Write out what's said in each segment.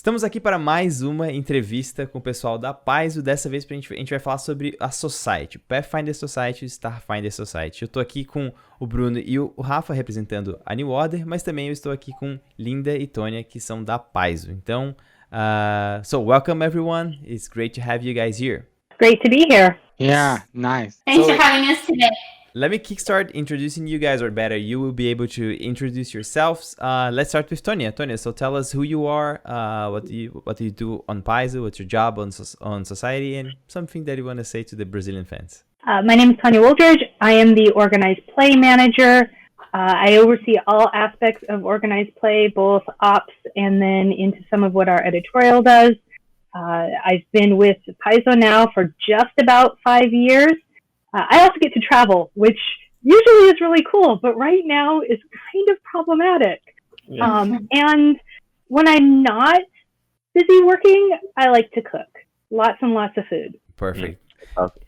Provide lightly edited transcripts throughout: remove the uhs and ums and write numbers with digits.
Estamos aqui para mais uma entrevista com o pessoal da Paizo. Dessa vez a gente vai falar sobre a Society, Pathfinder Society e Starfinder Society. Eu estou aqui com o Bruno e o Rafa representando a New Order, mas também eu estou aqui com Líder e Tonya, que são da Paizo. Então, so welcome everyone. It's great to have you guys here. Great to be here. Yeah, nice. Thanks for having us today. Let me kickstart introducing you guys, or better, you will be able to introduce yourselves. Let's start with Tonya. Tonya, so tell us who you are, what do you do on Paizo, what's your job on Society, and something that you want to say to the Brazilian fans. My name is Tanya Wooldridge. I am the organized play manager. I oversee all aspects of organized play, both ops and then into some of what our editorial does. I've been with Paizo now for just about 5 years. I also get to travel, which usually is really cool, but right now is kind of problematic. Yeah. And when I'm not busy working, I like to cook. Lots and lots of food. Perfect. Okay.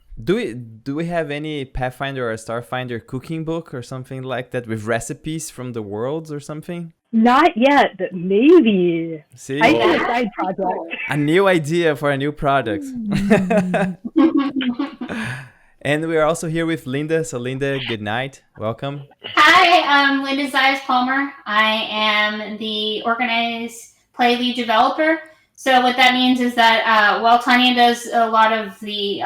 Do we have any Pathfinder or Starfinder cooking book or something like that with recipes from the worlds or something? Not yet, but maybe. See? I did a side project. A new idea for a new product. And we are also here with Linda. So Linda, good night. Welcome. Hi, I'm Linda Zayas-Palmer. I am the organized play lead developer. So what that means is that while Tanya does a lot of the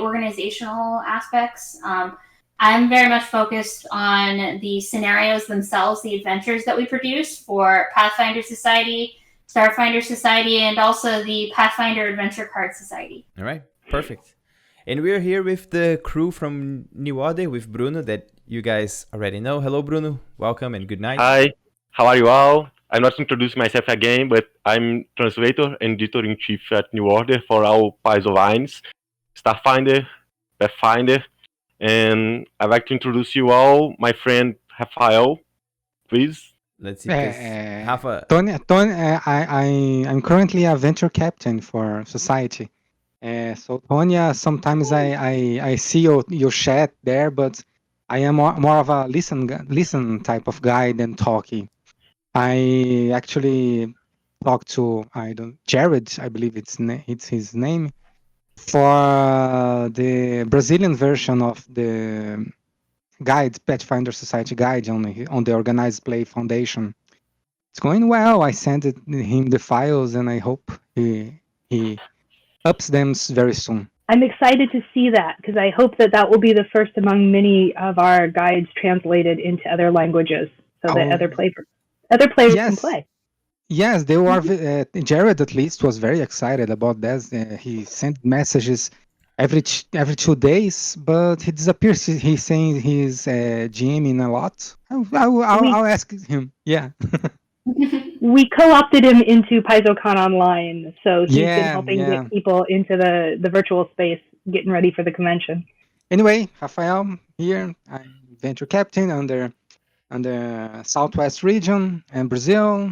organizational aspects, I'm very much focused on the scenarios themselves, the adventures that we produce for Pathfinder Society, Starfinder Society, and also the Pathfinder Adventure Card Society. All right, perfect. And we're here with the crew from New Order, with Bruno, that you guys already know. Hello, Bruno. Welcome and good night. Hi, how are you all? I'm not introducing myself again, but I'm translator and editor-in-chief at New Order for all Paizo lines, Starfinder, Pathfinder, and I'd like to introduce you all, my friend Rafael, please. Let's see. Rafa. Tonya, I'm currently a venture captain for Society. So Tonya, sometimes I see your chat there, but I am more of a listen type of guy than talking. I actually talked to Jared, I believe it's his name, for the Brazilian version of the guide, Pathfinder Society guide on the Organized Play Foundation. It's going well. I sent him the files, and I hope he ups them very soon. I'm excited to see that because I hope that will be the first among many of our guides translated into other languages, so that other players can play. Yes, they were. Jared at least was very excited about this. He sent messages every 2 days, but he disappears. He's saying he's GMing a lot. I'll ask him. Yeah. We co-opted him into PaizoCon Online, so he's been helping get people into the virtual space, getting ready for the convention. Anyway, Rafael here. I'm venture captain under Southwest region and Brazil,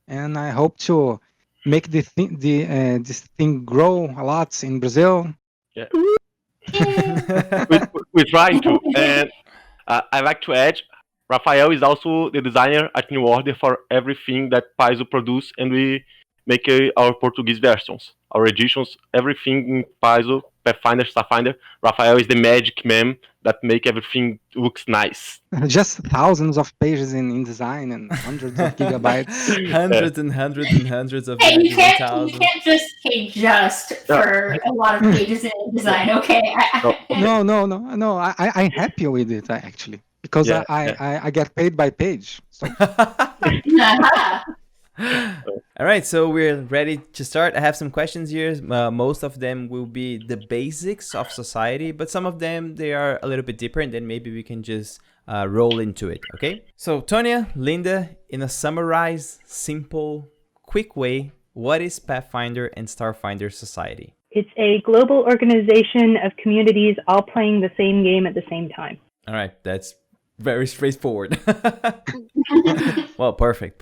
and I hope to make this thing grow a lot in Brazil. Yeah. We're trying to, and I'd like to add, Rafael is also the designer at New Order for everything that Paizo produce, and we make our Portuguese versions, our editions, everything in Paizo, Pathfinder, Starfinder. Rafael is the magic man that make everything looks nice. Just thousands of pages in design and hundreds of gigabytes. Hundreds and hundreds and hundreds of pages. Hey, you can't just pay just for a lot of pages in design, okay? No. I'm happy with it actually. Because I get paid by page. So. All right, so we're ready to start. I have some questions here. Most of them will be the basics of society, but some of them, they are a little bit different, and maybe we can just roll into it, okay? So Tonya, Linda, in a summarized, simple, quick way, what is Pathfinder and Starfinder Society? It's a global organization of communities all playing the same game at the same time. All right, that's very straightforward. Well, perfect.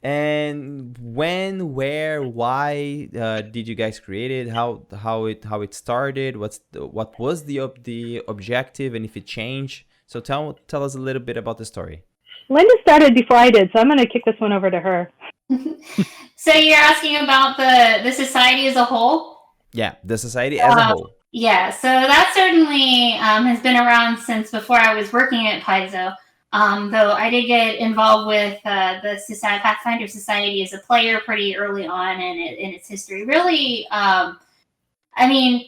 And when, where, why did you guys create it? How it started? What was the objective, and if it changed? So tell us a little bit about the story. Linda started before I did, so I'm going to kick this one over to her. So you're asking about the society as a whole? Yeah, the society as a whole. Yeah, so that certainly has been around since before I was working at Paizo. Though I did get involved with the Sociedade Pathfinder Society as a player pretty early on in its history. Really, I mean,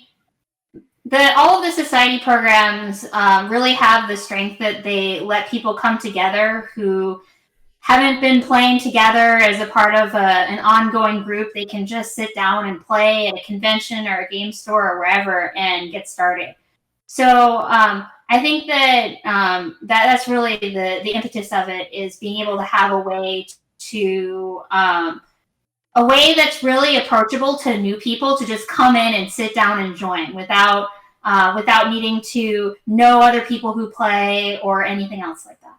all of the society programs really have the strength that they let people come together who haven't been playing together as a part of an ongoing group. They can just sit down and play at a convention or a game store or wherever and get started. So I think that that's really the impetus of it, is being able to have a way to a way that's really approachable to new people to just come in and sit down and join without needing to know other people who play or anything else like that.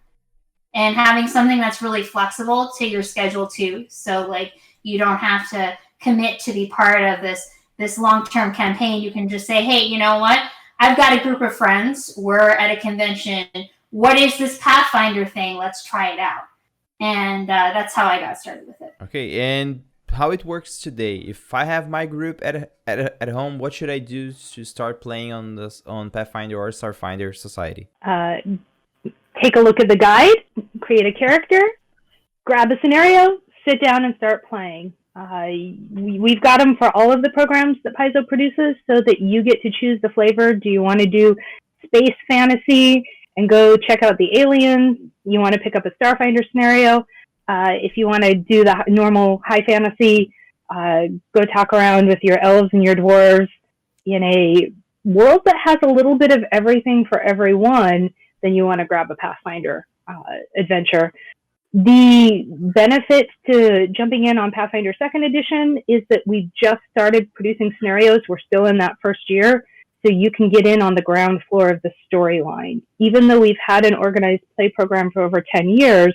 And having something that's really flexible to your schedule too. So like you don't have to commit to be part of this long-term campaign. You can just say, hey, you know what? I've got a group of friends. We're at a convention. What is this Pathfinder thing? Let's try it out. And that's how I got started with it. Okay, and how it works today? If I have my group at home, what should I do to start playing on Pathfinder or Starfinder Society? Take a look at the guide, create a character, grab a scenario, sit down and start playing. We've got them for all of the programs that Paizo produces so that you get to choose the flavor. Do you want to do space fantasy and go check out the aliens? You want to pick up a Starfinder scenario? If you want to do the normal high fantasy, go talk around with your elves and your dwarves in a world that has a little bit of everything for everyone, then you want to grab a Pathfinder adventure. The benefits to jumping in on Pathfinder 2nd Edition is that we just started producing scenarios. We're still in that first year, so you can get in on the ground floor of the storyline. Even though we've had an organized play program for over 10 years,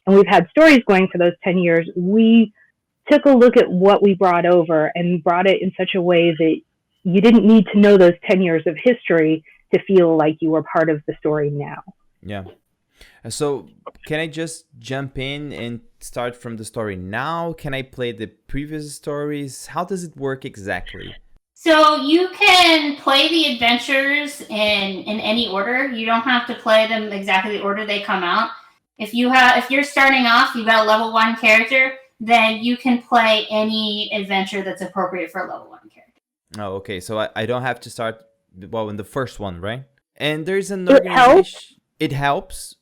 and we've had stories going for those 10 years, we took a look at what we brought over and brought it in such a way that you didn't need to know those 10 years of history to feel like you were part of the story now. Yeah. So can I just jump in and start from the story now? Can I play the previous stories? How does it work exactly? So you can play the adventures in any order. You don't have to play them exactly the order they come out. If you're starting off, you've got a level 1 character, then you can play any adventure that's appropriate for a level 1 character. Oh, okay. So I don't have to start in the first one, right? And there's an organization. It helps.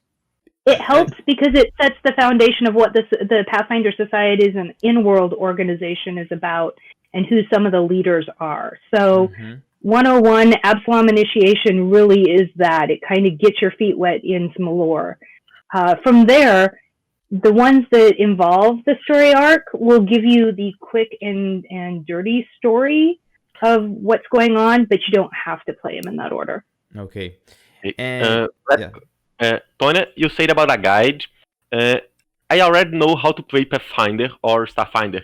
It helps because it sets the foundation of what the Pathfinder Society is an in-world organization is about and who some of the leaders are. So 101 Absalom Initiation really is that. It kind of gets your feet wet in some lore. From there, the ones that involve the story arc will give you the quick and dirty story of what's going on, but you don't have to play them in that order. Okay. And Tonya, you said about a guide. I already know how to play Pathfinder or Starfinder.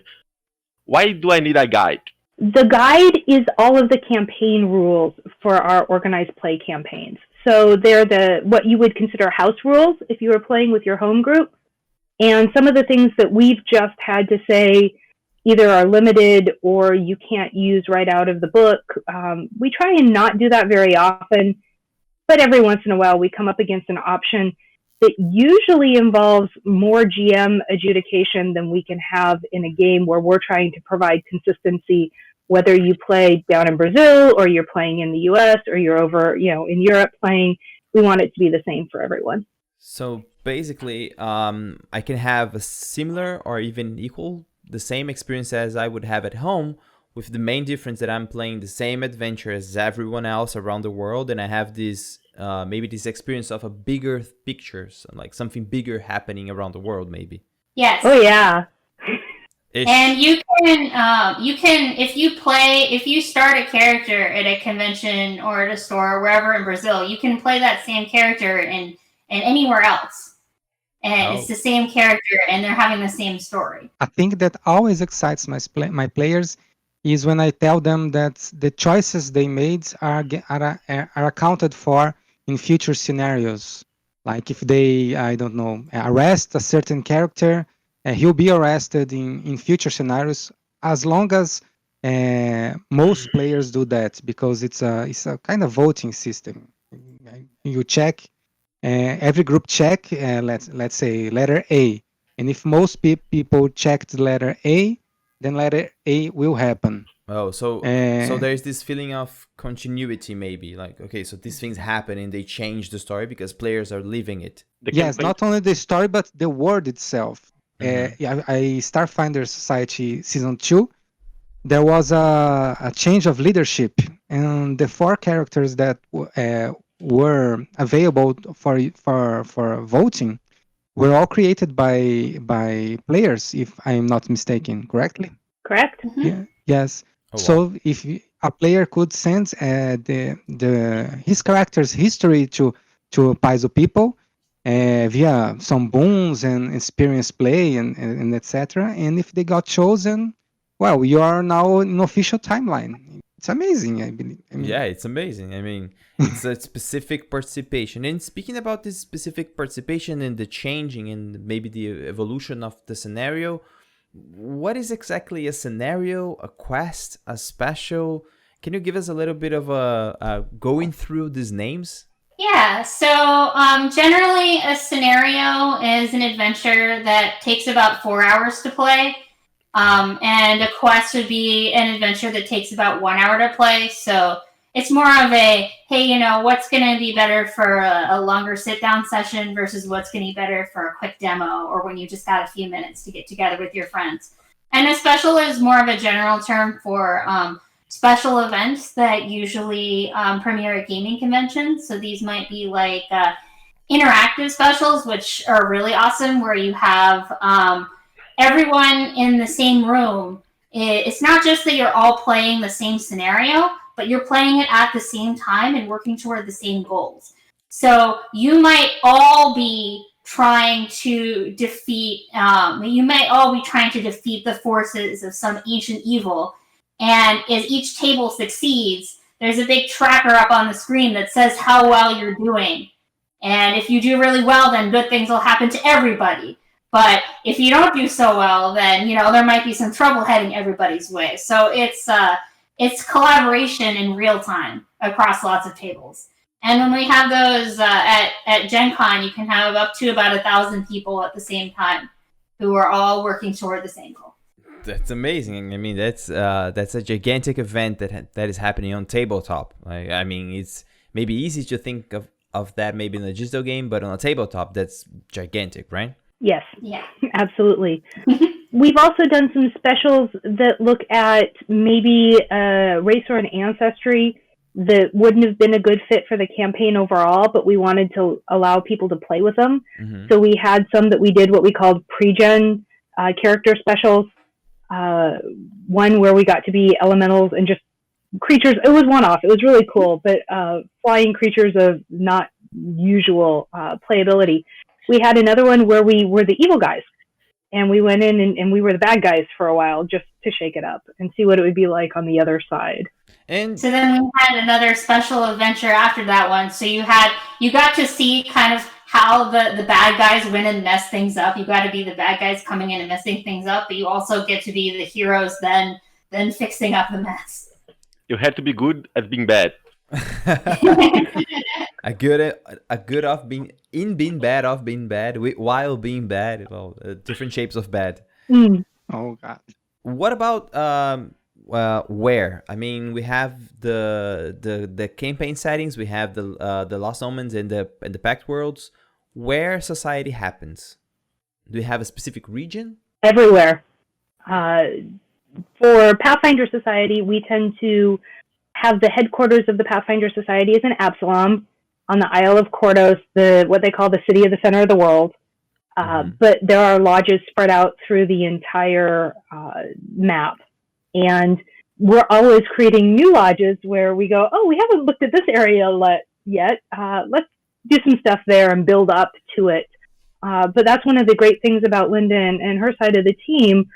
Why do I need a guide? The guide is all of the campaign rules for our organized play campaigns. So they're what you would consider house rules if you were playing with your home group. And some of the things that we've just had to say either are limited or you can't use right out of the book. We try and not do that very often, but every once in a while we come up against an option that usually involves more GM adjudication than we can have in a game where we're trying to provide consistency, whether you play down in Brazil or you're playing in the US or you're over, in Europe playing. We want it to be the same for everyone. So basically, I can have a similar or even the same experience as I would have at home, with the main difference that I'm playing the same adventure as everyone else around the world, and I have this maybe this experience of a bigger picture, so like something bigger happening around the world, maybe. Yes. Oh yeah. And you can if you start a character at a convention or at a store or wherever in Brazil, you can play that same character in anywhere else. And it's the same character and they're having the same story. I think that always excites my players is when I tell them that the choices they made are accounted for in future scenarios. Like if they, I don't know, arrest a certain character he'll be arrested in future scenarios as long as most players do that, because it's a kind of voting system. You check every group check. Let's say letter A, and if most people checked letter A, then letter A will happen. Oh, so there's this feeling of continuity, maybe, like, okay, so these things happen and they change the story because players are living it. Yes, not only the story but the world itself. Starfinder Society Season 2, there was a change of leadership, and the 4 characters that were available for voting were all created by players, if I'm not mistaken, correctly? Correct? Yeah. Yes. Oh, wow. So if a player could send his character's history to Paizo people via some boons and experience play and etc. And if they got chosen, well, you are now in official timeline. It's amazing, I believe. Yeah, it's amazing. I mean, it's a specific participation. And speaking about this specific participation and the changing and maybe the evolution of the scenario, what is exactly a scenario, a quest, a special? Can you give us a little bit of a going through these names? Yeah, so generally a scenario is an adventure that takes about 4 hours to play. And a quest would be an adventure that takes about 1 hour to play. So it's more of a, hey, what's going to be better for a longer sit-down session versus what's going to be better for a quick demo or when you just got a few minutes to get together with your friends. And a special is more of a general term for special events that usually premiere at gaming conventions. So these might be like interactive specials, which are really awesome, where you have everyone in the same room. It's not just that you're all playing the same scenario, but you're playing it at the same time and working toward the same goals. So you might all be trying to defeat, the forces of some ancient evil. And as each table succeeds, there's a big tracker up on the screen that says how well you're doing. And if you do really well, then good things will happen to everybody. But if you don't do so well, then, there might be some trouble heading everybody's way. So it's collaboration in real time across lots of tables. And when we have those at Gen Con, you can have up to about 1,000 people at the same time who are all working toward the same goal. That's amazing. I mean, that's a gigantic event that is happening on tabletop. I mean, it's maybe easy to think of that maybe in a digital game, but on a tabletop, that's gigantic, right? Yes. Yeah. Absolutely. We've also done some specials that look at maybe a race or an ancestry that wouldn't have been a good fit for the campaign overall, but we wanted to allow people to play with them. Mm-hmm. So we had some that we did what we called pre-gen character specials. One where we got to be elementals and just creatures. It was one-off. It was really cool, but flying creatures of not usual playability. We had another one where we were the evil guys, and we went in and we were the bad guys for a while just to shake it up and see what it would be like on the other side. And so then we had another special adventure after that one. So you got to see kind of how the bad guys win and mess things up. You got to be the bad guys coming in and messing things up, but you also get to be the heroes then fixing up the mess. You had to be good at being bad. a good of being bad while being bad. Well, different shapes of bad. Oh God. What about where? I mean, we have the campaign settings. We have the Lost Omens and the Pact Worlds. Where society happens? Do we have a specific region? Everywhere. For Pathfinder Society, we tend to have the headquarters of the Pathfinder Society is in Absalom on the Isle of Kordos, what they call the city of the center of the world. But there are lodges spread out through the entire map. And we're always creating new lodges where we go, oh, we haven't looked at this area yet. Let's do some stuff there and build up to it. But that's one of the great things about Linda and her side of the team,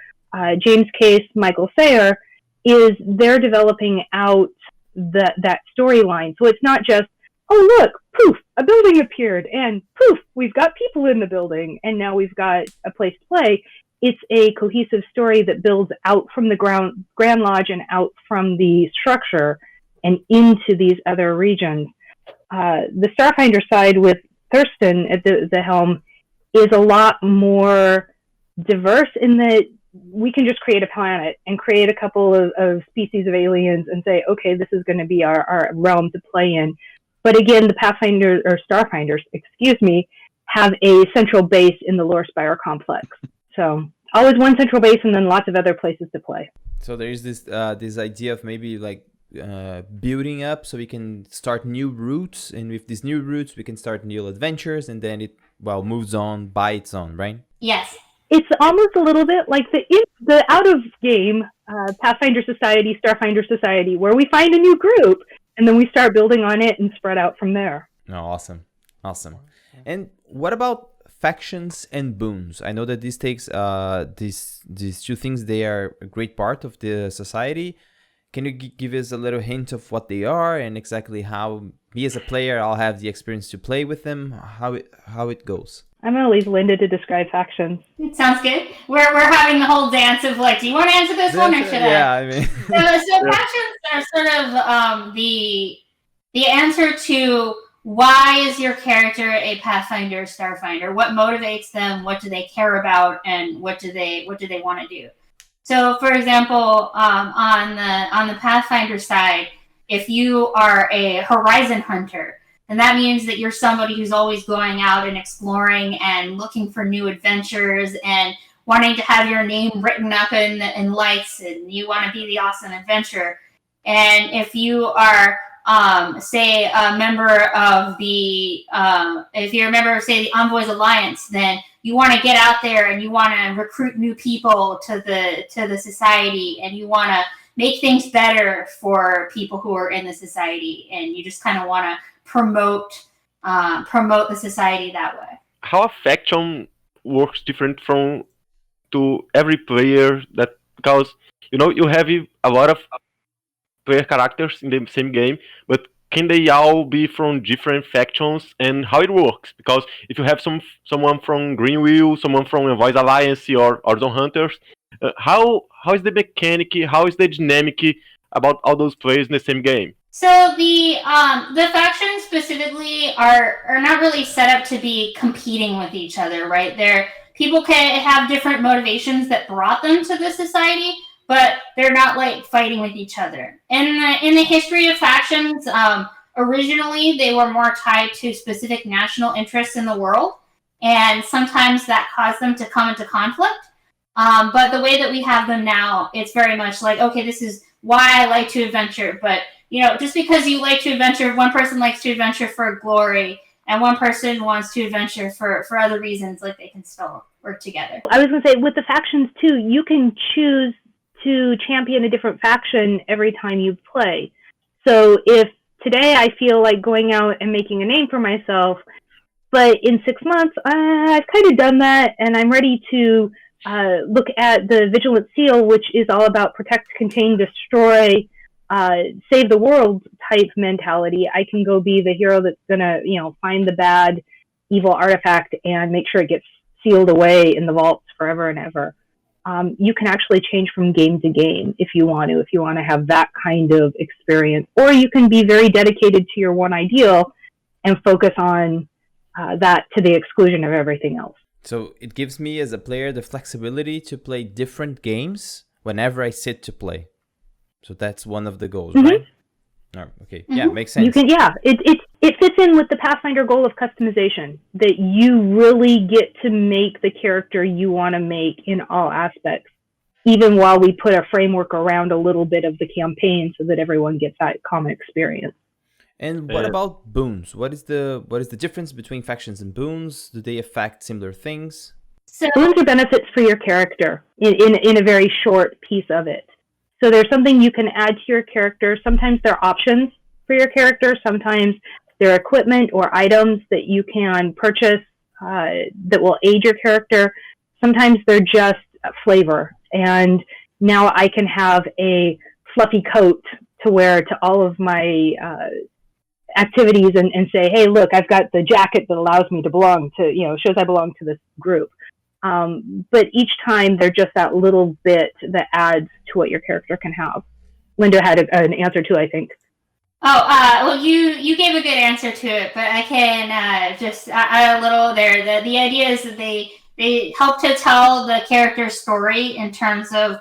James Case, Michael Sayer, is they're developing out that storyline. So it's not just, oh, look, poof, a building appeared, and poof, we've got people in the building, and now we've got a place to play. it's a cohesive story that builds out from the Grand Lodge and out from the structure and into these other regions. The Starfinder side with Thurston at the helm is a lot more diverse in that we can just create a planet and create a couple of species of aliens and say, okay, this is going to be our realm to play in. But again, the Pathfinders, or Starfinders, have a central base in the Lore Spire complex. So always one central base and then lots of other places to play. So there is this idea of maybe like building up so we can start new routes, and with these new routes we can start new adventures, and then it moves on by its own, right? Yes. It's almost a little bit like the out of game Pathfinder Society, Starfinder Society, where we find a new group and then we start building on it and spread out from there. Oh, awesome. And what about factions and boons? I know that this takes these two things. They are a great part of the society. Can you give us a little hint of what they are and exactly how me as a player I'll have the experience to play with them? How it goes? I'm going to leave Linda to describe factions. It sounds good. We're having the whole dance of like, do you want to answer this one or should I? Yeah, I mean. So factions are sort of the answer to why is your character a Pathfinder, Starfinder? What motivates them? What do they care about? And what do they want to do? So, for example, on the Pathfinder side, if you are a horizon hunter, and that means that you're somebody who's always going out and exploring and looking for new adventures and wanting to have your name written up in lights, and you want to be the awesome adventurer. And if you are, say, a member of the, if you're a member of, say, the Envoys Alliance, then you want to get out there and you want to recruit new people to the society, and you want to make things better for people who are in the society, and you just kind of want to promote the society that way. How a faction works different to every player, that because you have a lot of player characters in the same game, but can they all be from different factions, and how it works? Because if you have someone from Greenwheel, someone from a Voice Alliance or Zone Hunters, how is the mechanic, how is the dynamic about all those players in the same game? So the factions specifically are not really set up to be competing with each other, right? People can have different motivations that brought them to the society, but they're not like fighting with each other. In the history of factions, originally they were more tied to specific national interests in the world, and sometimes that caused them to come into conflict. But the way that we have them now, it's very much like, okay, this is why I like to adventure, but just because you like to adventure, one person likes to adventure for glory, and one person wants to adventure for other reasons, like they can still work together. I was going to say, with the factions too, you can choose to champion a different faction every time you play. So if today I feel like going out and making a name for myself, but in 6 months, I've kind of done that, and I'm ready to look at the Vigilant Seal, which is all about protect, contain, destroy, save the world type mentality. I can go be the hero that's gonna, find the bad, evil artifact and make sure it gets sealed away in the vaults forever and ever. You can actually change from game to game if you want to have that kind of experience, or you can be very dedicated to your one ideal and focus on that to the exclusion of everything else. So it gives me as a player the flexibility to play different games whenever I sit to play. So that's one of the goals, right? Oh, okay. Mm-hmm. Yeah, makes sense. It fits in with the Pathfinder goal of customization, that you really get to make the character you want to make in all aspects, even while we put a framework around a little bit of the campaign so that everyone gets that common experience. And what about boons? What is the difference between factions and boons? Do they affect similar things? So boons are benefits for your character in a very short piece of it. So there's something you can add to your character. Sometimes they're options for your character. Sometimes they're equipment or items that you can purchase that will aid your character. Sometimes they're just flavor. And now I can have a fluffy coat to wear to all of my activities and say, hey, look, I've got the jacket that allows me to belong to, shows I belong to this group. But each time they're just that little bit that adds to what your character can have. Linda had an answer too, I think. Oh, well, you gave a good answer to it, but I can just add a little there. The idea is that they help to tell the character's story in terms of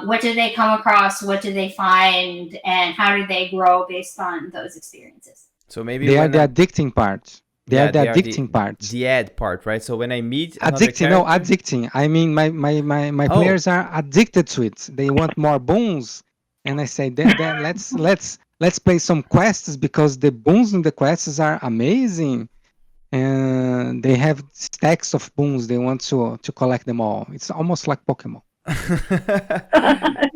what did they come across, what did they find, and how did they grow based on those experiences. So maybe They are the addicting part. They are the they addicting parts. The ad part, right? So when I meet another Addicting, no, character- addicting. I mean, my Oh. players are addicted to it. They want more boons, and I say, then let's play some quests because the boons in the quests are amazing, and they have stacks of boons. They want to collect them all. It's almost like Pokemon.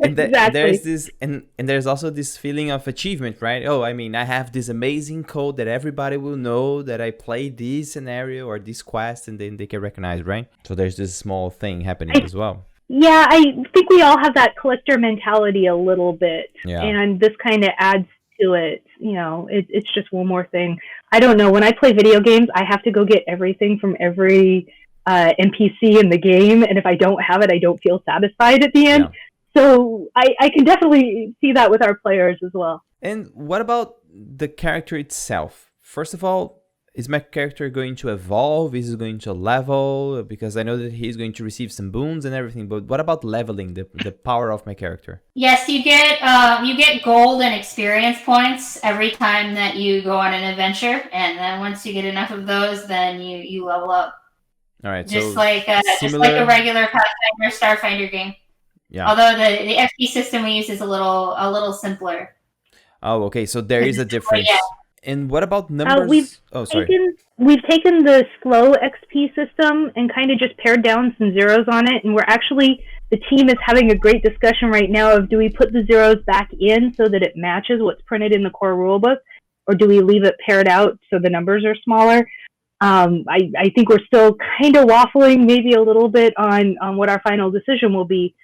and Exactly. there's this and there's also this feeling of achievement, right? Oh, I mean, I have this amazing code that everybody will know that I played this scenario or this quest, and then they can recognize, right? So there's this small thing happening as well. Yeah, I think we all have that collector mentality a little bit, Yeah. and this kind of adds to it. You know, it's just one more thing. I don't know. When I play video games, I have to go get everything from every NPC in the game, and if I don't have it, I don't feel satisfied at the end. Yeah. So I can definitely see that with our players as well. And what about the character itself? First of all, is my character going to evolve? Is he going to level? Because I know that he's going to receive some boons and everything, but what about leveling the power of my character? Yes, you get gold and experience points every time that you go on an adventure, and then once you get enough of those, then you level up. All right, Just so like a regular Pathfinder Starfinder game. yeah. Although the XP system we use is a little simpler. Oh, okay. So there is a difference. Yeah. And what about numbers? Sorry. We've taken the slow XP system and kind of just pared down some zeros on it, and the team is having a great discussion right now of, do we put the zeros back in so that it matches what's printed in the core rulebook, or do we leave it paired out so the numbers are smaller? I think we're still kind of waffling maybe a little bit on what our final decision will be,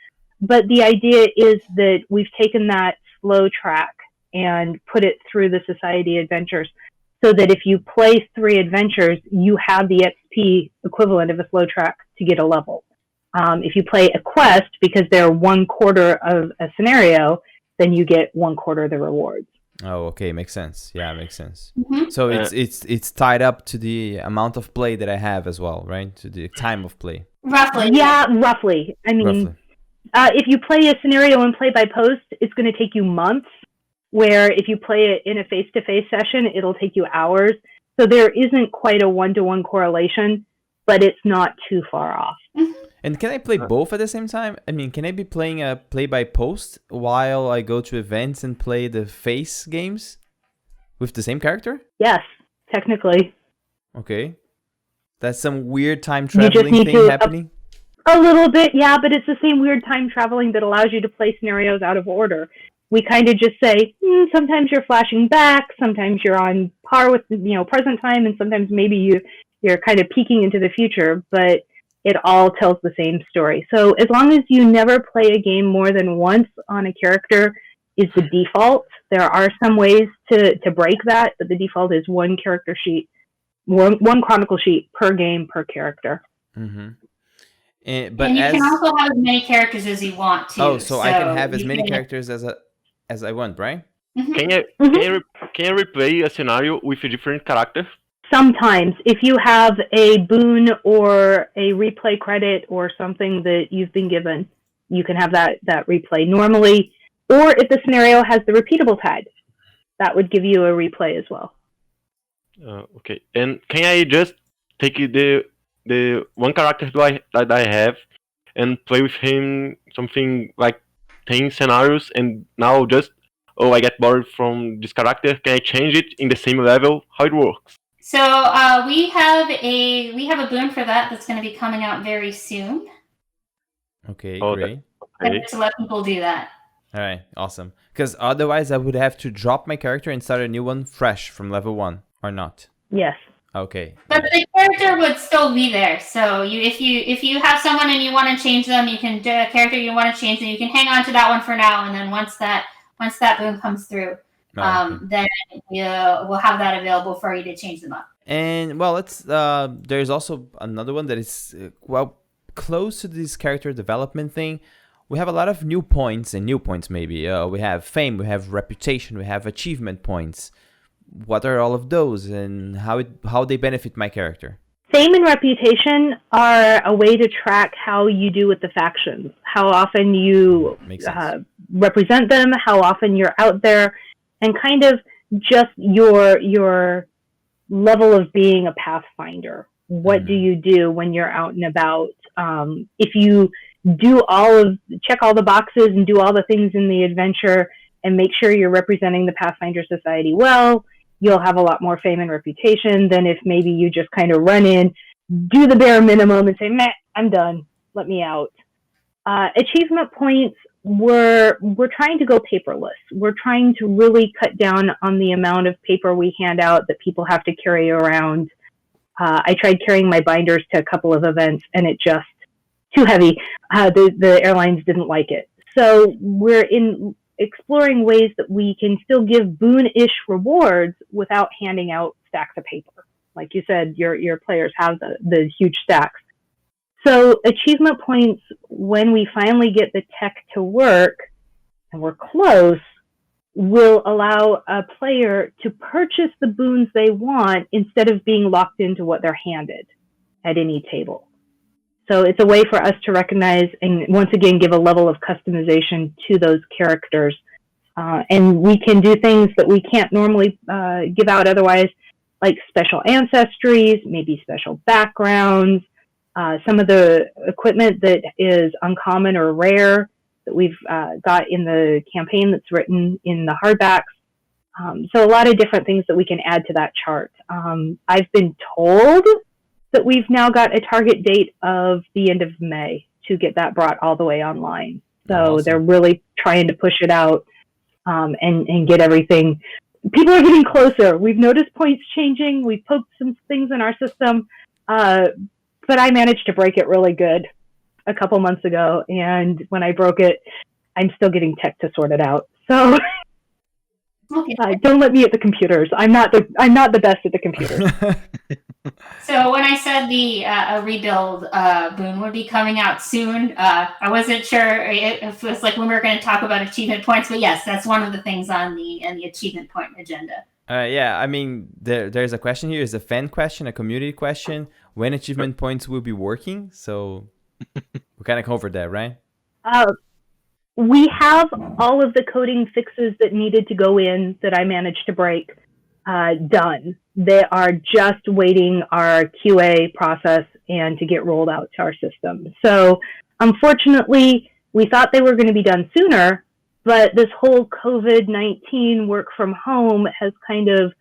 but the idea is that we've taken that slow track and put it through the Society adventures, so that if you play 3 adventures, you have the XP equivalent of a slow track to get a level. If you play a quest, because they're 1/4 of a scenario, then you get 1/4 of the rewards. Oh, okay, makes sense. Yeah, makes sense. Mm-hmm. So it's tied up to the amount of play that I have as well, right? To the time of play. Roughly. Yeah, roughly. I mean, Roughly. if you play a scenario and play by post, it's going to take you months, where if you play it in a face-to-face session, it'll take you hours. So there isn't quite a one-to-one correlation, but it's not too far off. And can I play both at the same time? I mean, can I be playing a play by post while I go to events and play the face games with the same character? Yes, technically. Okay. That's some weird time You just traveling need thing to happening. A little bit, yeah, but it's the same weird time traveling that allows you to play scenarios out of order. We kind of just say, sometimes you're flashing back, sometimes you're on par with present time, and sometimes maybe you're kind of peeking into the future, but it all tells the same story. So as long as you never play a game more than once on a character is the default. There are some ways to break that, but the default is one character sheet, one chronicle sheet per game per character. Mm-hmm. And you can also have as many characters as you want to. Oh, so I can have as many characters as I want, right? Mm-hmm. Can you replay a scenario with a different character? Sometimes, if you have a boon or a replay credit or something that you've been given, you can have that replay normally. Or if the scenario has the repeatable tag, that would give you a replay as well. Okay, and can I just take the one character that I have and play with him something like 10 scenarios, and now just I get bored from this character? Can I change it in the same level? How it works? So we have a boon for that's going to be coming out very soon. Okay, great. Okay. To let people do that. All right, awesome. Because otherwise, I would have to drop my character and start a new one fresh from level 1, or not? Yes. Okay. But the character would still be there. So if you have someone and you want to change them, you can do a character you want to change, and you can hang on to that one for now. And then once that boon comes through, then we'll have that available for you to change them up. And well, let's. There's also another one that is close to this character development thing. We have a lot of new points and new points. Maybe we have fame, we have reputation, we have achievement points. What are all of those, and how they benefit my character? Fame and reputation are a way to track how you do with the factions, how often you represent them, how often you're out there, and kind of just your level of being a pathfinder. What do you do when you're out and about? If you check all the boxes and do all the things in the adventure and make sure you're representing the Pathfinder Society well, you'll have a lot more fame and reputation than if maybe you just kind of run in, do the bare minimum and say, meh, I'm done, let me out. Achievement points, we're trying to go paperless. We're trying to really cut down on the amount of paper we hand out that people have to carry around. I tried carrying my binders to a couple of events and it just, too heavy. The airlines didn't like it. So we're exploring ways that we can still give boon-ish rewards without handing out stacks of paper. Like you said, your players have the huge stacks. So achievement points, when we finally get the tech to work, and we're close, will allow a player to purchase the boons they want instead of being locked into what they're handed at any table. So it's a way for us to recognize and once again give a level of customization to those characters. And we can do things that we can't normally give out otherwise, like special ancestries, maybe special backgrounds, some of the equipment that is uncommon or rare that we've got in the campaign that's written in the hardbacks. So a lot of different things that we can add to that chart. I've been told that we've now got a target date of the end of May to get that brought all the way online. So awesome. They're really trying to push it out and get everything. People are getting closer. We've noticed points changing. We've poked some things in our system, but I managed to break it really good a couple months ago. And when I broke it, I'm still getting tech to sort it out. So don't let me at the computers. I'm not the best at the computers. So when I said the rebuild boon would be coming out soon, I wasn't sure if it was like when we were going to talk about achievement points, but yes, that's one of the things on the achievement point agenda. Yeah, I mean, there's a question here. It's a fan question, a community question. When achievement points will be working? So we kind of covered that, right? We have all of the coding fixes that needed to go in that I managed to break done. They are just waiting our QA process and to get rolled out to our system. So unfortunately, we thought they were going to be done sooner, but this whole COVID-19 work from home has kind of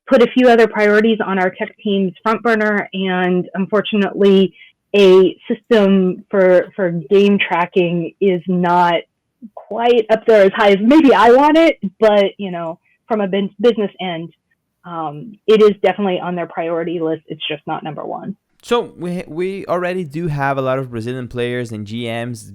put a few other priorities on our tech team's front burner, and unfortunately, a system for game tracking is not quite up there as high as maybe I want it, but from a business end, it is definitely on their priority list. It's just not number one. So we already do have a lot of Brazilian players and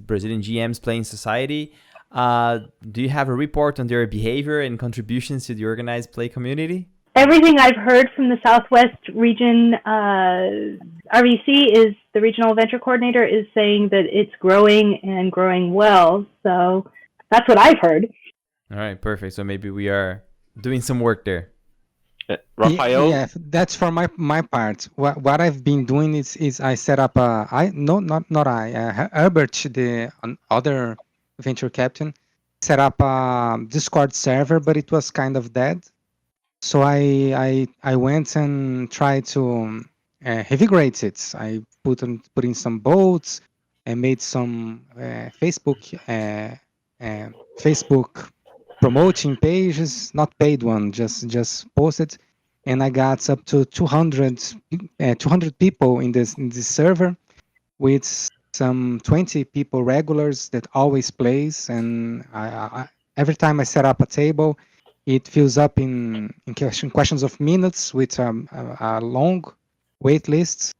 Brazilian GMs playing Society. Do you have a report on their behavior and contributions to the organized play community? Everything I've heard from the Southwest region, RVC is the regional venture coordinator, is saying that it's growing and growing well. So that's what I've heard. All right, perfect. So maybe we are doing some work there. Rafael? Yeah, that's for my part. What I've been doing is I set up Herbert, the other venture captain, set up a Discord server, but it was kind of dead. So I went and tried to revigorate it. I put in some boats and made some Facebook promoting pages, not paid one, just posted, and I got up to 200 people in this server, with some 20 people regulars that always plays, and I every time I set up a table, it fills up in questions of minutes with a long wait list.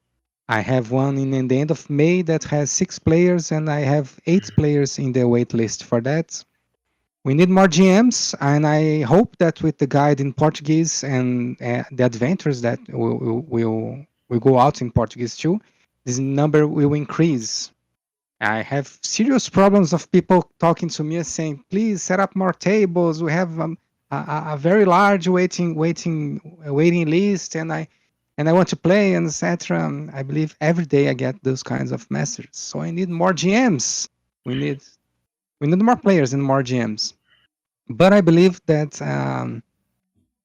I have one in the end of May that has 6 players, and I have 8 players in the wait list for that. We need more GMs, and I hope that with the guide in Portuguese and the adventures that will go out in Portuguese too, this number will increase. I have serious problems of people talking to me and saying, "Please set up more tables. We have a very large waiting list, and I want to play, and etc." I believe every day I get those kinds of messages. So I need more GMs. We need more players and more GMs. But I believe that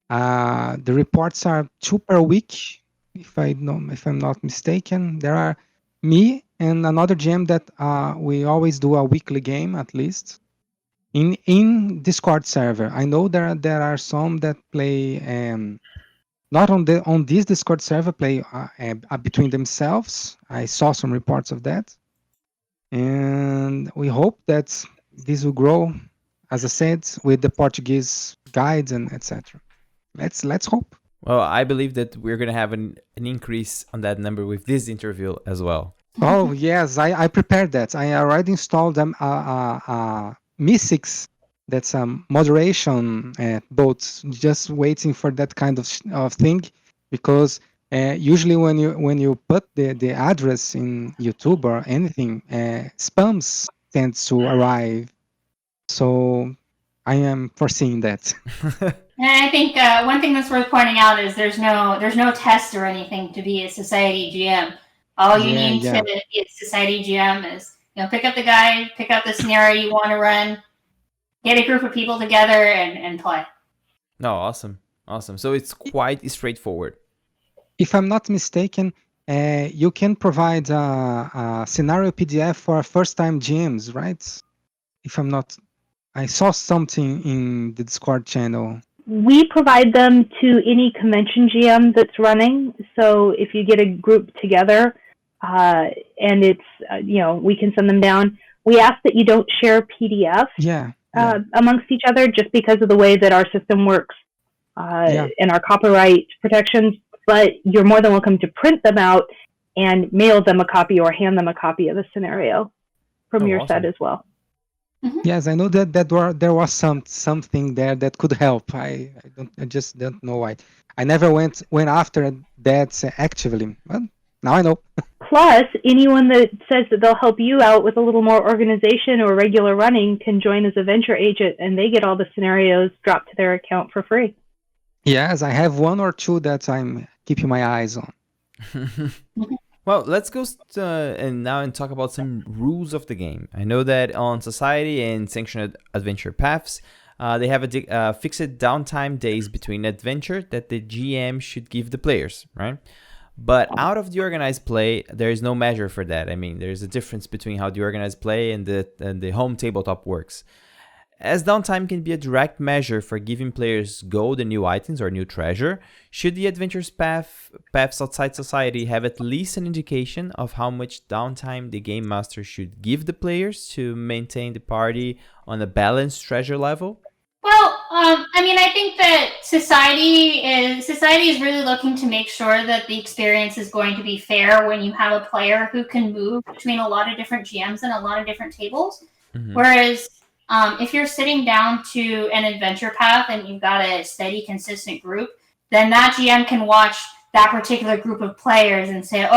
the reports are 2 per week, if I'm not mistaken. There are me and another GM that we always do a weekly game at least in Discord server. I know there are some that play not on this Discord server, play between themselves. I saw some reports of that, and we hope that this will grow, as I said, with the Portuguese guides and etc. Let's hope. Well, I believe that we're going to have an increase on that number with this interview as well. Oh, yes, I prepared that. I already installed Mystics, that's a moderation bot, just waiting for that kind of thing, because usually when you put the address in YouTube or anything, spams tends to arrive. So I am foreseeing that. And I think one thing that's worth pointing out is there's no test or anything to be a society GM. All you need to be a society GM is pick up the guide, pick up the scenario you want to run, get a group of people together, and play. No, awesome. So it's quite straightforward. If I'm not mistaken, you can provide a scenario PDF for first-time GMs, right? If I'm not, I saw something in the Discord channel. We provide them to any convention GM that's running. So if you get a group together and it's, we can send them down. We ask that you don't share PDFs amongst each other, just because of the way that our system works and our copyright protections. But you're more than welcome to print them out and mail them a copy or hand them a copy of the scenario from your set as well. Mm-hmm. Yes, I know that there was something there that could help. I just don't know why. I never went after that actively. Well, now I know. Plus, anyone that says that they'll help you out with a little more organization or regular running can join as a venture agent, and they get all the scenarios dropped to their account for free. Yes, I have 1 or 2 that I'm keeping my eyes on. Well, let's go and talk about some rules of the game. I know that on Society and Sanctioned Adventure Paths, they have a fixed downtime days between adventure that the GM should give the players, right? But out of the organized play, there is no measure for that. I mean, there's a difference between how the organized play and the home tabletop works. As downtime can be a direct measure for giving players gold and new items or new treasure, should the adventure's paths outside society have at least an indication of how much downtime the game master should give the players to maintain the party on a balanced treasure level? Well, I think that society is really looking to make sure that the experience is going to be fair when you have a player who can move between a lot of different GMs and a lot of different tables. Mm-hmm. Whereas if you're sitting down to an adventure path and you've got a steady, consistent group, then that GM can watch that particular group of players and say,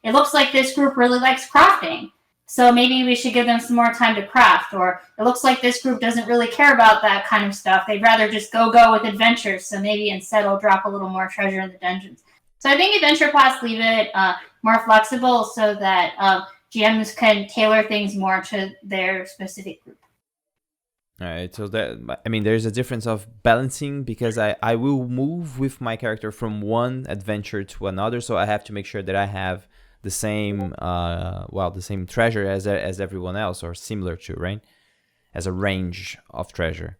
it looks like this group really likes crafting, so maybe we should give them some more time to craft. Or it looks like this group doesn't really care about that kind of stuff. They'd rather just go with adventures, so maybe instead I'll drop a little more treasure in the dungeons. So I think adventure paths leave it more flexible so that GMs can tailor things more to their specific group. All right, so there's a difference of balancing, because I will move with my character from one adventure to another, so I have to make sure that I have the same the same treasure as everyone else, or similar to, right? As a range of treasure.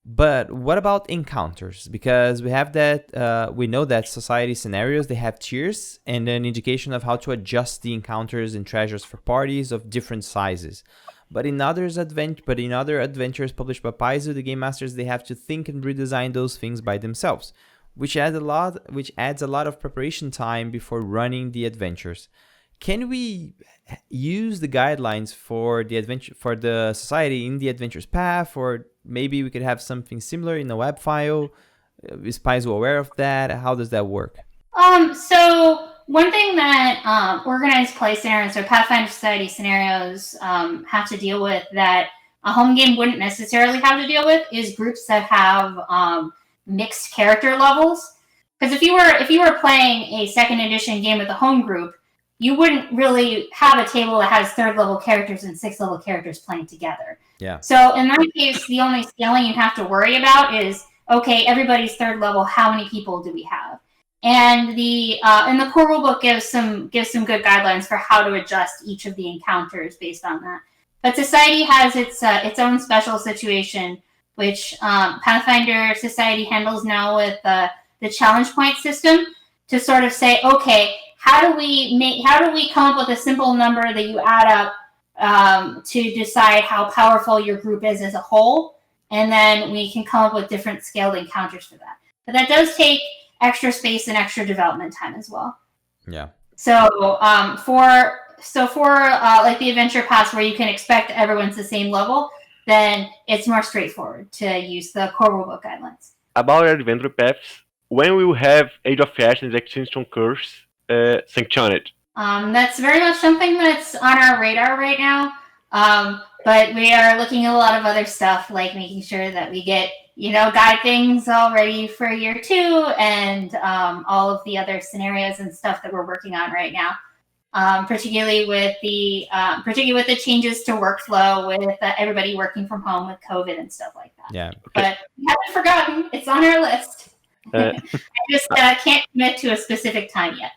But what about encounters? Because we have that we know that society scenarios, they have tiers and an indication of how to adjust the encounters and treasures for parties of different sizes. But in other adventures published by Paizo, the game masters, they have to think and redesign those things by themselves, which adds a lot of preparation time before running the adventures. can we use the guidelines for the adventure for the society in the adventure's path, or maybe we could have something similar in a web file? Is Paizo aware of that? How does that work? So one thing that organized play scenarios or Pathfinder Society scenarios have to deal with that a home game wouldn't necessarily have to deal with is groups that have mixed character levels. Because if you were playing a second edition game with a home group, you wouldn't really have a table that has 3rd level characters and 6th level characters playing together. Yeah. So in that case, the only scaling you have to worry about is, okay, everybody's 3rd level, how many people do we have? And the core rulebook gives some good guidelines for how to adjust each of the encounters based on that. But Society has its own special situation, which Pathfinder Society handles now with the challenge point system to sort of say, okay, how do we come up with a simple number that you add up to decide how powerful your group is as a whole, and then we can come up with different scaled encounters for that. But that does take extra space and extra development time as well. Yeah. So for like the adventure pass where you can expect everyone's the same level, then it's more straightforward to use the core rulebook guidelines. About adventure paths, when we will have Age of Ashes Extinction Curse sanctioned? That's very much something that's on our radar right now. But we are looking at a lot of other stuff, like making sure that we get, guide things all ready for year 2 and all of the other scenarios and stuff that we're working on right now. Particularly with the changes to workflow with everybody working from home with COVID and stuff like that. Yeah. Okay. But we haven't forgotten. It's on our list. I just can't commit to a specific time yet.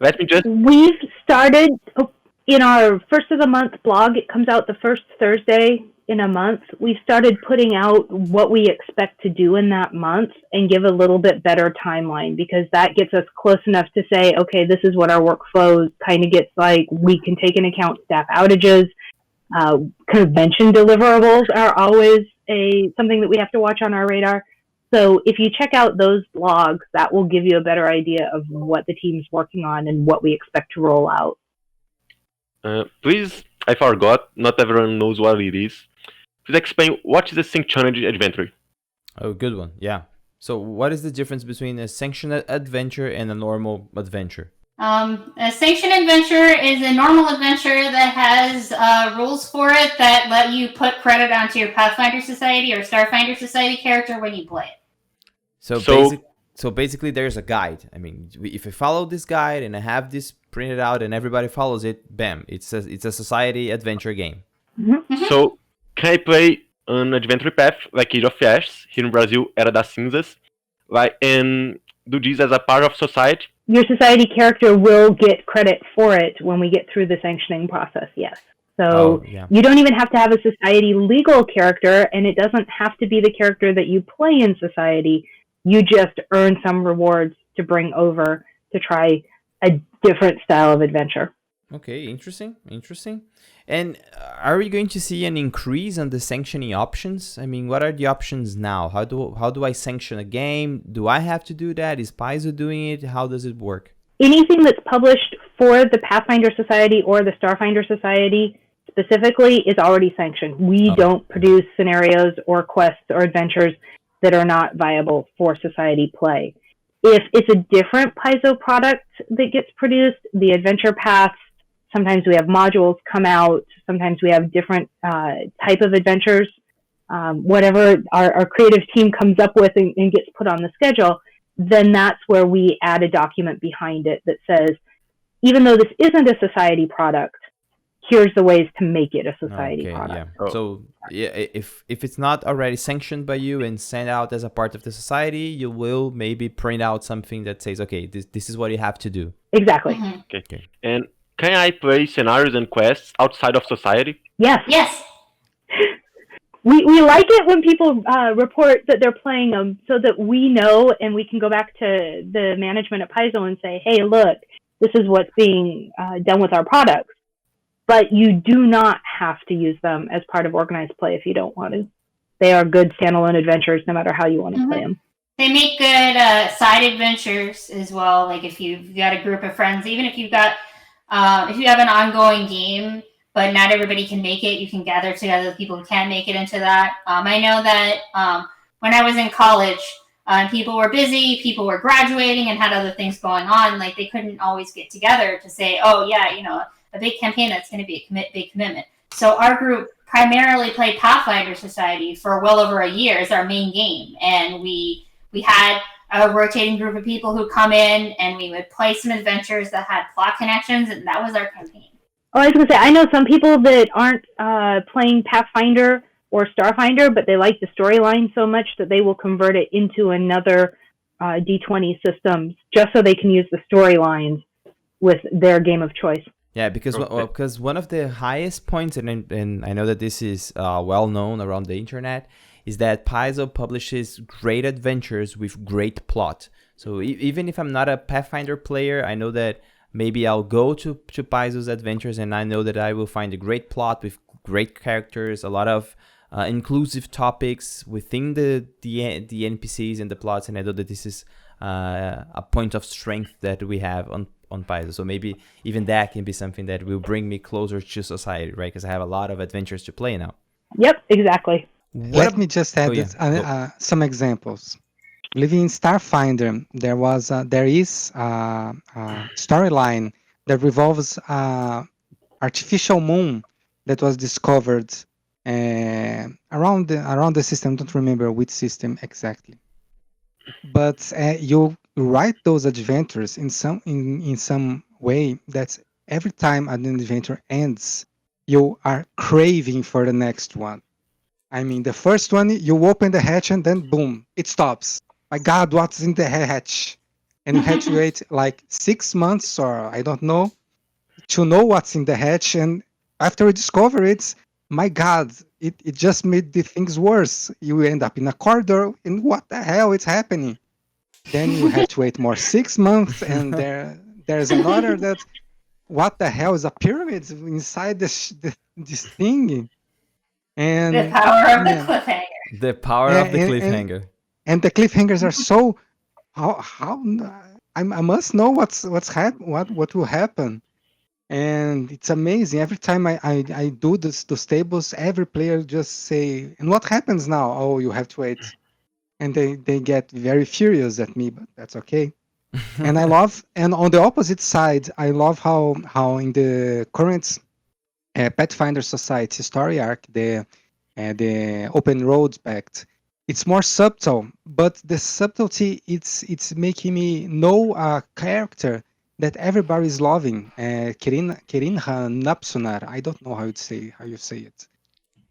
Let me just... We've started in our first of the month blog. It comes out the first Thursday in a month. We started putting out what we expect to do in that month and give a little bit better timeline, because that gets us close enough to say, okay, this is what our workflow kind of gets like. We can take into account staff outages. Convention deliverables are always something that we have to watch on our radar. So if you check out those blogs, that will give you a better idea of what the team's working on and what we expect to roll out. Please, I forgot, not everyone knows what it is. Please explain what is a sanctioned adventure. Oh, good one. Yeah. So what is the difference between a sanctioned adventure and a normal adventure? A sanctioned adventure is a normal adventure that has rules for it that let you put credit onto your Pathfinder Society or Starfinder Society character when you play it. So basically there's a guide. I mean, if I follow this guide and I have this printed out and everybody follows it, bam, it's a society adventure game. Mm-hmm. So can I play an adventure path like Age of Ashes, here in Brazil, Era das Cinzas, and do this as a part of society? Your society character will get credit for it when we get through the sanctioning process, yes. So You don't even have to have a society legal character, and it doesn't have to be the character that you play in society. You just earn some rewards to bring over to try a different style of adventure. Okay, interesting. And are we going to see an increase on the sanctioning options? I mean, what are the options now? How do I sanction a game? Do I have to do that? Is Paizo doing it? How does it work? Anything that's published for the Pathfinder Society or the Starfinder Society specifically is already sanctioned. We don't produce scenarios or quests or adventures that are not viable for society play. If it's a different Paizo product that gets produced, the adventure paths, sometimes we have modules come out, sometimes we have different type of adventures. Whatever our creative team comes up with and gets put on the schedule, then that's where we add a document behind it that says, even though this isn't a society product, here's the ways to make it a society product. Yeah. So if it's not already sanctioned by you and sent out as a part of the society, you will maybe print out something that says, okay, this is what you have to do. Exactly. Mm-hmm. Okay. And can I play scenarios and quests outside of society? Yes. Yes. We like it when people report that they're playing them so that we know and we can go back to the management at Paizo and say, hey, look, this is what's being done with our products. But you do not have to use them as part of organized play if you don't want to. They are good standalone adventures no matter how you want to play them. They make good side adventures as well. Like if you've got a group of friends, even if you've got if you have an ongoing game, but not everybody can make it, you can gather together the people who can make it into that. I know that when I was in college, people were busy, people were graduating and had other things going on. Like they couldn't always get together to say, oh yeah, a big campaign that's going to be a big commitment. So our group primarily played Pathfinder Society for well over a year as our main game. And we had a rotating group of people who come in and we would play some adventures that had plot connections, and that was our campaign. Oh, I was going to say, I know some people that aren't playing Pathfinder or Starfinder, but they like the storyline so much that they will convert it into another D20 systems just so they can use the storylines with their game of choice. Yeah, because one of the highest points, and I know that this is well known around the internet, is that Paizo publishes great adventures with great plot. So even if I'm not a Pathfinder player, I know that maybe I'll go to Paizo's adventures and I know that I will find a great plot with great characters, a lot of inclusive topics within the NPCs and the plots, and I know that this is a point of strength that we have on Paizo. So maybe even that can be something that will bring me closer to society, right? Because I have a lot of adventures to play now. Yep, exactly. Let me just add some examples. Living in Starfinder, there is a storyline that revolves artificial moon that was discovered around the system. I don't remember which system exactly, but you write those adventures in some way that every time an adventure ends, you are craving for the next one. I mean, the first one, you open the hatch and then boom, it stops. My God, what's in the hatch? And you had to wait like 6 months or I don't know to know what's in the hatch. And after you discover it, my God, it just made the things worse. You end up in a corridor and what the hell is happening? Then you have to wait more 6 months and there's another that, what the hell is a pyramid inside this thing? And the power of the cliffhanger. The power of the cliffhanger. And the cliffhangers are so how I must know what will happen, and it's amazing. Every time I do those tables, every player just say, and what happens now? Oh, you have to wait, and they get very furious at me, but that's okay. And I love, and on the opposite side, I love how in the current Pathfinder Society story arc, the Open Roads Pact, it's more subtle, but the subtlety it's making me know a character that everybody is loving, Kirinha Napsunar. I don't know how you say it,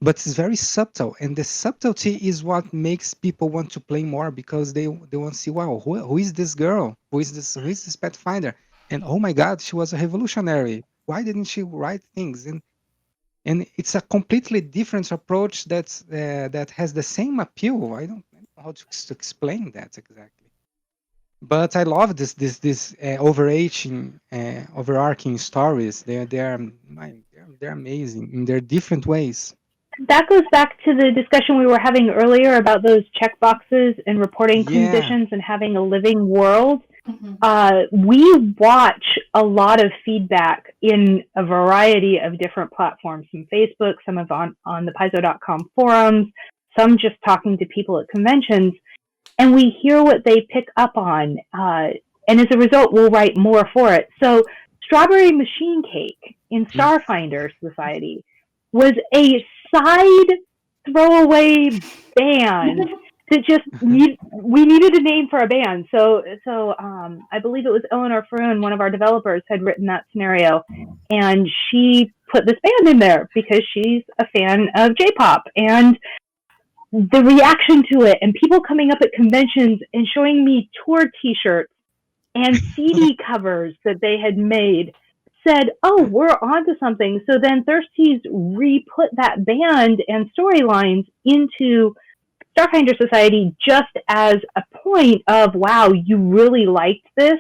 but it's very subtle, and the subtlety is what makes people want to play more, because they want to see, wow, who is this girl? Who is this Pathfinder? And oh my God, she was a revolutionary. Why didn't she write things? And it's a completely different approach that has the same appeal. I don't know how to explain that exactly. But I love this overarching stories. They're amazing in their different ways. That goes back to the discussion we were having earlier about those checkboxes and reporting conditions and having a living world. Mm-hmm. We watch a lot of feedback in a variety of different platforms, from Facebook, some of on the Paizo.com forums, some just talking to people at conventions, and we hear what they pick up on, and as a result, we'll write more for it. So Strawberry Machine Cake in Starfinder Society was a side throwaway band that just we needed a name for a band. So I believe it was Eleanor Farun, one of our developers, had written that scenario, and she put this band in there because she's a fan of J-pop, and the reaction to it, and people coming up at conventions and showing me tour T-shirts and CD covers that they had made, said, oh, we're onto something. So then Thirsties re-put that band and storylines into Starfinder Society just as a point of, wow, you really liked this.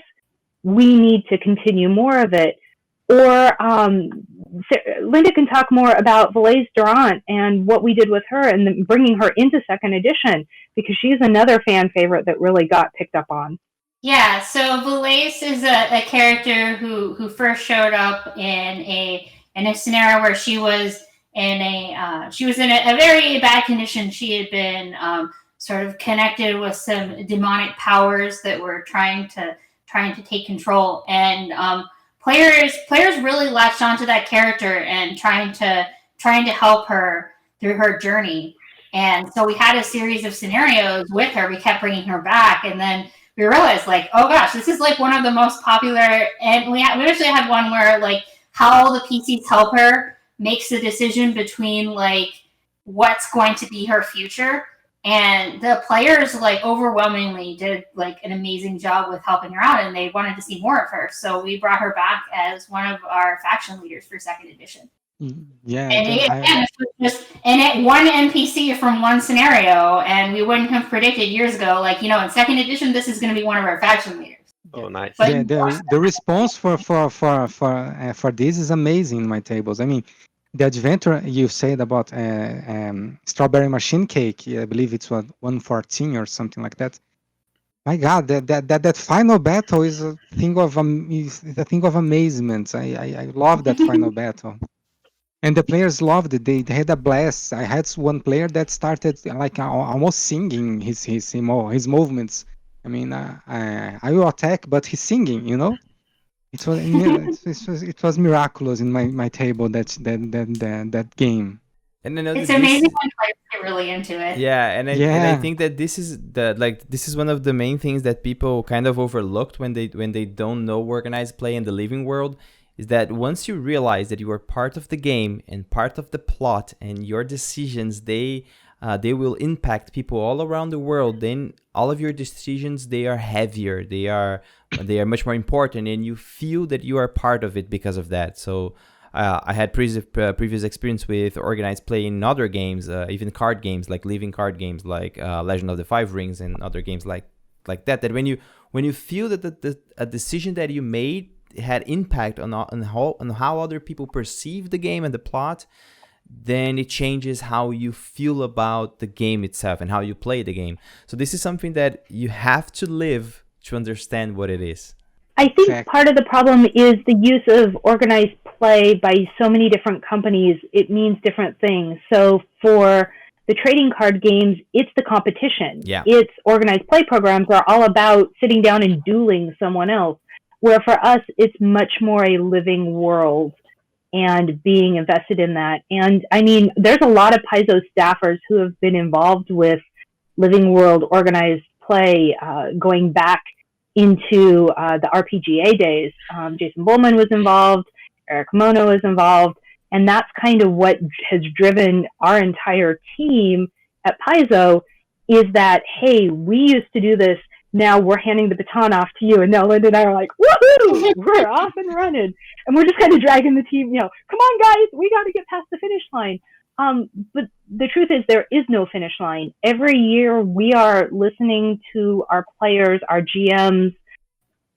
We need to continue more of it. Or Linda can talk more about Valais Durant and what we did with her and bringing her into second edition, because she's another fan favorite that really got picked up on. Yeah, so Valace is a character who first showed up in a scenario where she was in a very bad condition. She had been sort of connected with some demonic powers that were trying to take control, and players really latched onto that character and trying to help her through her journey. And so we had a series of scenarios with her. We kept bringing her back, and then we realized, like, oh gosh, this is like one of the most popular. And we actually had one where like how the PCs help her makes the decision between like what's going to be her future. And the players like overwhelmingly did like an amazing job with helping her out, and they wanted to see more of her. So we brought her back as one of our faction leaders for second edition. Yeah, And it one NPC from one scenario, and we wouldn't have predicted years ago, like, in second edition, this is going to be one of our faction leaders. Oh, nice. But yeah, the response for this is amazing in my tables. I mean, the adventure you said about strawberry machine cake, I believe it's what 114 or something like that. My God, that final battle is a thing of amazement. I love that final battle. And the players loved it. They had a blast. I had one player that started like almost singing his movements. I mean, I will attack, but he's singing. It was it was miraculous in my table that game. And I know it's that amazing when players get really into it. Yeah, and I Yeah. think that this is one of the main things that people kind of overlooked when they don't know organized play in the living world, is that once you realize that you are part of the game and part of the plot, and your decisions they will impact people all around the world, then all of your decisions, they are heavier, they are much more important, and you feel that you are part of it because of that. So I had previous experience with organized play in other games, even card games, like living card games, like Legend of the Five Rings, and other games like that. That when you feel that a decision that you made had impact on how other people perceive the game and the plot, then it changes how you feel about the game itself and how you play the game. So this is something that you have to live to understand what it is. I think Exactly. part of the problem is the use of organized play by so many different companies. It means different things. So for the trading card games, it's the competition. Yeah. It's organized play programs are all about sitting down and dueling someone else. Where for us, it's much more a living world and being invested in that. And I mean, there's a lot of Paizo staffers who have been involved with living world organized play going back into the RPGA days. Jason Bullman was involved, Eric Mono was involved, and that's kind of what has driven our entire team at Paizo, is that, hey, we used to do this, now we're handing the baton off to you, and now Linda and I are like, woohoo, we're off and running, and we're just kind of dragging the team, come on guys, we got to get past the finish line. But the truth is, there is no finish line. Every year we are listening to our players, our GMs,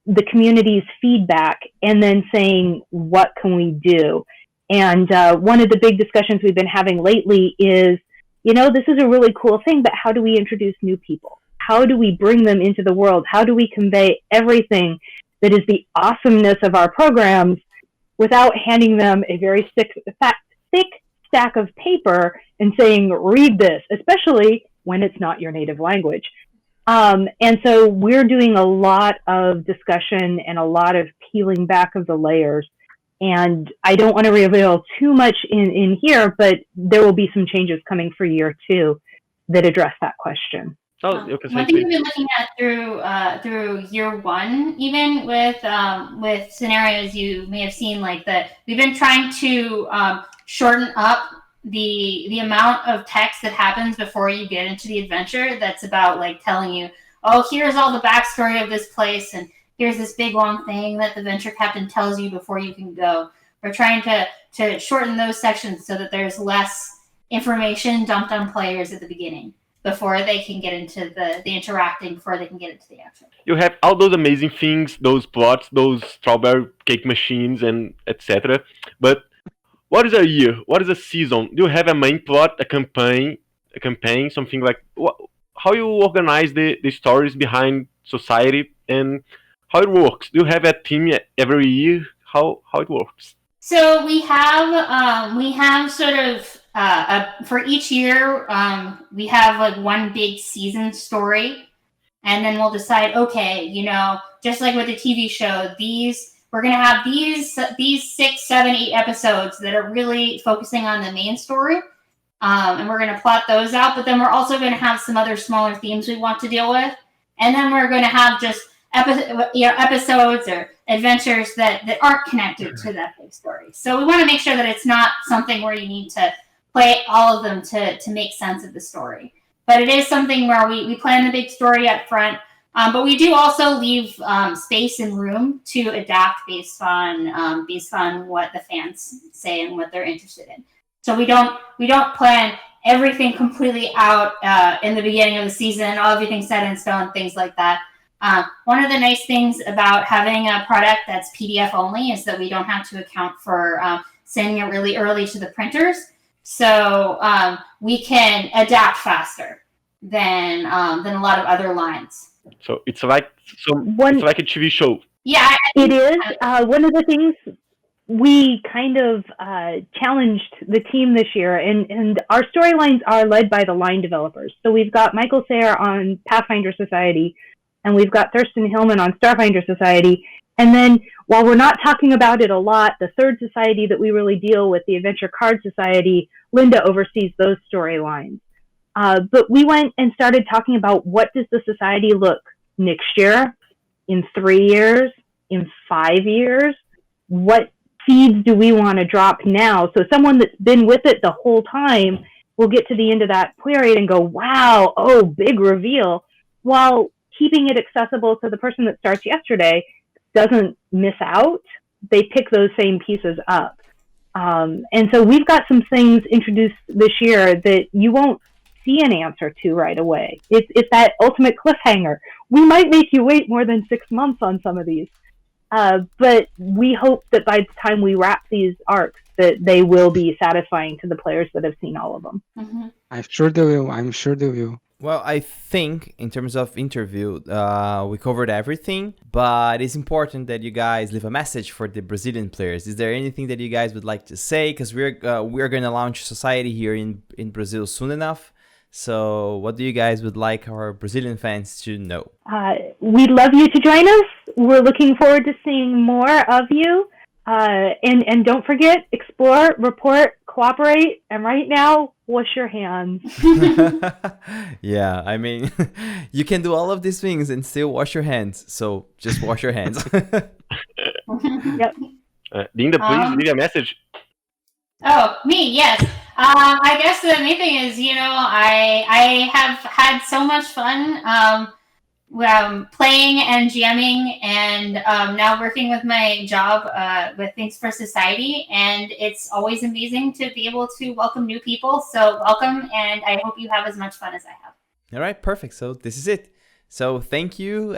the community's feedback, and then saying, what can we do? And one of the big discussions we've been having lately is, this is a really cool thing, but how do we introduce new people? How do we bring them into the world? How do we convey everything that is the awesomeness of our programs without handing them a very thick stack of paper and saying, read this, especially when it's not your native language. And so we're doing a lot of discussion and a lot of peeling back of the layers. And I don't want to reveal too much in here, but there will be some changes coming for year 2 that address that question. Oh, one thing we've been looking at through year 1, even with scenarios you may have seen, like we've been trying to shorten up the amount of text that happens before you get into the adventure. That's about like telling you, oh, here's all the backstory of this place, and here's this big long thing that the adventure captain tells you before you can go. We're trying to shorten those sections so that there's less information dumped on players at the beginning before they can get into the interacting, before they can get into the action. You have all those amazing things, those plots, those strawberry cake machines, and etc. But what is a year? What is a season? Do you have a main plot, a campaign, something like what? how you organize the stories behind Society and how it works. Do you have a team every year? How it works? So we have sort of for each year we have like one big season story, and then we'll decide, okay, just like with the TV show, we're gonna have these 6, 7, 8 episodes that are really focusing on the main story, and we're gonna plot those out. But then we're also gonna have some other smaller themes we want to deal with, and then we're gonna have just episodes or adventures that aren't connected to that big story. So we want to make sure that it's not something where you need to play all of them to make sense of the story. But it is something where we plan the big story up front, but we do also leave space and room to adapt based on what the fans say and what they're interested in. So we don't plan everything completely out in the beginning of the season, everything set in stone, things like that. One of the nice things about having a product that's PDF only is that we don't have to account for sending it really early to the printers. So we can adapt faster than a lot of other lines. So it's like a TV show. Yeah, it is. One of the things we kind of challenged the team this year, and our storylines are led by the line developers. So we've got Michael Sayre on Pathfinder Society, and we've got Thurston Hillman on Starfinder Society. And then, while we're not talking about it a lot, the third society that we really deal with, the Adventure Card Society, Linda oversees those storylines. But we went and started talking about what does the society look next year, in 3 years, in 5 years? What seeds do we want to drop now? So someone that's been with it the whole time will get to the end of that period and go, wow, oh, big reveal. While keeping it accessible so the person that starts yesterday doesn't miss out, they pick those same pieces up. And so we've got some things introduced this year that you won't see an answer to right away. It's that ultimate cliffhanger. We might make you wait more than 6 months on some of these, but we hope that by the time we wrap these arcs, that they will be satisfying to the players that have seen all of them. Mm-hmm. I'm sure they will. Well, I think in terms of interview, we covered everything, but it's important that you guys leave a message for the Brazilian players. Is there anything that you guys would like to say? Because we're going to launch Society here in Brazil soon enough. So what do you guys would like our Brazilian fans to know? We'd love you to join us. We're looking forward to seeing more of you. And don't forget, explore, report, cooperate, and right now, wash your hands. Yeah, I mean, you can do all of these things and still wash your hands. So just wash your hands. Yep. Linda, please leave a message. Oh, me, yes. I guess the main thing is, I have had so much fun playing and GMing, and now working with my job with Things for Society, and it's always amazing to be able to welcome new people. So welcome, and I hope you have as much fun as I have. All right, perfect. So this is it. So thank you.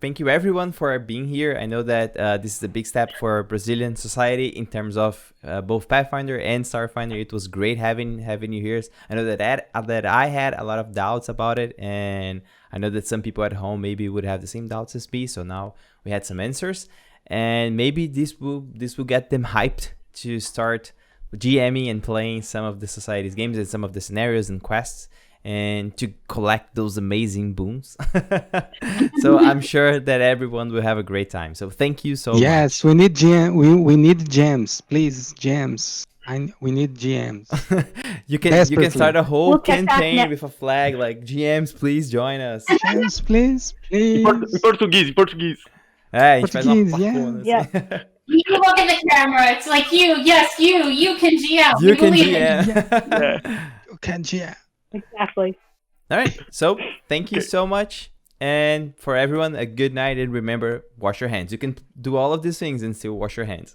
Thank you everyone for being here. I know that this is a big step for Brazilian society in terms of both Pathfinder and Starfinder. It was great having you here. I know that I had a lot of doubts about it, and I know that some people at home maybe would have the same doubts as me. So now we had some answers, and maybe this will get them hyped to start GMing and playing some of the society's games and some of the scenarios and quests, and to collect those amazing booms. So I'm sure that everyone will have a great time. So thank you so much. Yes, we need we need gems, please, gems. We need GMs. You can start a whole campaign with a flag like GMs, please join us. GMs, please. Em português. É, a gente faz uma Português, pacona, yeah. assim. You look at the camera. It's like you can GM. You We can believe it. GM. You can GM. Exactly. All right. So thank you so much. And for everyone, a good night. And remember, wash your hands. You can do all of these things and still wash your hands.